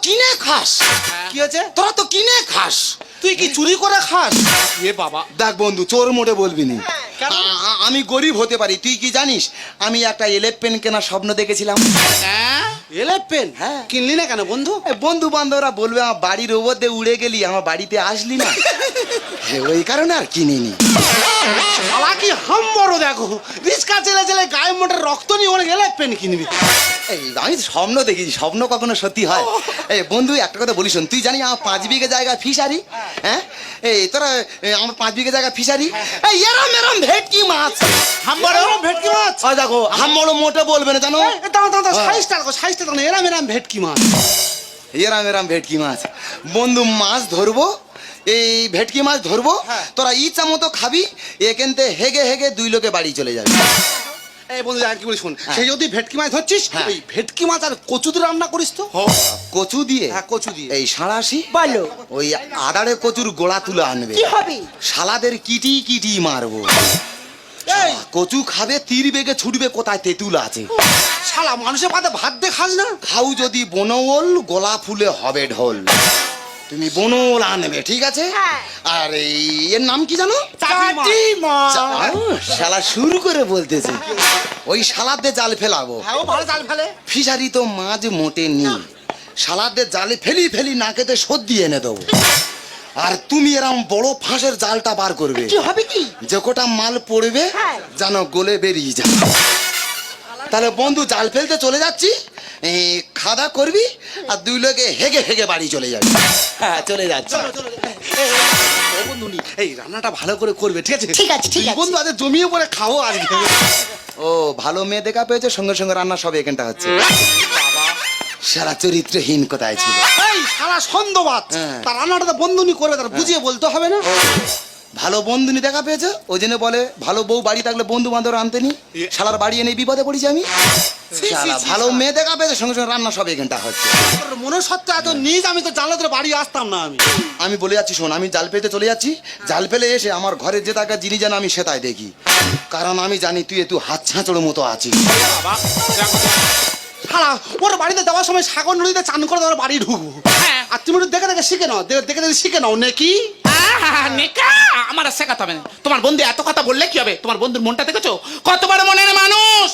কিনে খাস। কি হয়েছে? তোরা তো কিনে খাস। তুই কি চুরি করে খাস? এ বাবা, দেখ বন্ধু, চোর মোটে বলবি নি। কেন? আমি গরিব হতে পারি, তুই কি জানিস আমি একটা এলেপেন কেনার স্বপ্ন দেখেছিলাম। এলেপেন? হ্যাঁ। কিনলি না কেন বন্ধু? বন্ধু বান্ধবরা বলবে আমার বাড়ির ওপর দিয়ে উড়ে গেলি, আমার বাড়িতে আসলি না। ওই কারণে আর কিনিনি। শালা কি হাম বড় দেখো, রিস্কা চেলে চেলে গায়ে মোটে রক্ত নিয়ে ওরে এলেপেন কিনবি। এই আমি স্বপ্ন দেখেছি, স্বপ্ন কখনো সত্যি হয়? এই বন্ধু একটা কথা বলি শোন, তুই জানি আমার 5 বিঘে জায়গা ফিশারি। হ্যাঁ, এই তোরা আমার 5 বিঘে জায়গা ফিশারি। এই এরম এরম ভেটকি মাছ, হাম বড় ভেটকি মাছ। ওই দেখো হাম বড় মোটে বলবে না জানো। দাঁড়া সাইজটা দেখো, সাইজটা দেখো, এরাম এরাম ভেটকি মাছ। এরম এরম ভেটকি মাছ। বন্ধু মাছ ধরবো, এই ভেটকি মাছ ধরবো, তোরা ইচ্ছা মতো খাবি, এখানতে হেগে হেগে 2 লোকে বাড়ি চলে যাবে। এই বন্ধু আর কি বলি শোন, সেই যদি ভেটকি মাছ ধরছিস, ওই ভেটকি মাছ আর কচু দিয়ে রান্না করিস তো। কচু দিয়ে? হ্যাঁ, কচু দিয়ে। এই সাঁড়াশি বলো ওই আদারে কচুর গোড়া তুলে আনবে, কি হবে? শালাদের কিটি কিটি মারবো। এই কচু খাবে, তীর বেগে ছুটবে কোথায় তেঁতুল আছে। শালা মানুষের পাতে ভাত দিয়ে খাস না? খাও যদি বনওল, গোলা ফুলে হবে ঢোল। তুমি বনওল আনবে, ঠিক আছে? হ্যাঁ। আর এর নাম কি জানো? শালা শুরু করে বলতেছে, ওই শালাদের জাল ফেলাবো। হ্যাঁ, ও ভালো জাল ফেলে। ফিশারি তো মাছ মোটে নেই, শালাদের জালে ফেলি ফেলি নাকেতে সর্দি এনে দেবো। আর তুমি এরম বড় ফাঁসের জালটা বার করবে, কি হবে কি? যে কোটা মাল পড়বে হ্যাঁ। যেন গলে বেরিয়ে যায়। তাহলে বন্ধু জাল ফেলতে চলে যাচ্ছি, খাওয়া করবি আর 2 লোকে হেগে হেগে বাড়ি চলে যাবি। হ্যাঁ চলে যাচ্ছি। ও বন্ধু নি, এই রান্নাটা ভালো করে করবে, ঠিক আছে? ঠিক আছে, ঠিক তুই আছে। বন্ধু আজ জমিয়ে পরে খাও আজকে। ও ভালো মেয়ে দেখা পেয়েছে, সঙ্গে সঙ্গে রান্না সব এখানটা হচ্ছে। সারা চরিত্রহীন কোথায় ছিল। এই শালা সন্দেহবাদ, হ্যাঁ। তার রান্নাটা তো বন্ধুনি করবে, তার বুঝিয়ে বলতে হবে না? ভালো বন্ধুনি দেখা পেয়েছে, ওই জন্য বলে ভালো বউ বাড়ি থাকলে বন্ধু বান্ধব আনতে নি। শালার বাড়ি এনে বিপদে পড়েছি আমি। শালা ভালো মেয়ে দেখা পেয়েছে, সঙ্গে সঙ্গে রান্না সব এখানটা হচ্ছে। তোর মনে সত্য এত নিজ, আমি তো জানলে তোর বাড়ি আসতাম না আমি। আমি বলে যাচ্ছি শোন, আমি জাল ফেলতে চলে যাচ্ছি, জাল ফেলে এসে আমার ঘরে যে টাকা জিনিস যেন আমি সেটাই দেখি, কারণ আমি জানি তুই একটু হাত ছাঁচড়ের মতো আছিস। শালা ওর বাড়িতে যাওয়ার সময় সাগর নদীতে চান করে তোর বাড়ি ঢুকবো, আর তুমি একটু দেখে দেখে শিখে নাও, দেখে দেখে শিখে নাও নাকি? নেকা আমার আর শেখাতে হবে না। তোমার বন্ধু এত কথা বললে কি হবে? তোমার বন্ধুর মনটা দেখেছো? কতবার মনের মানুষ।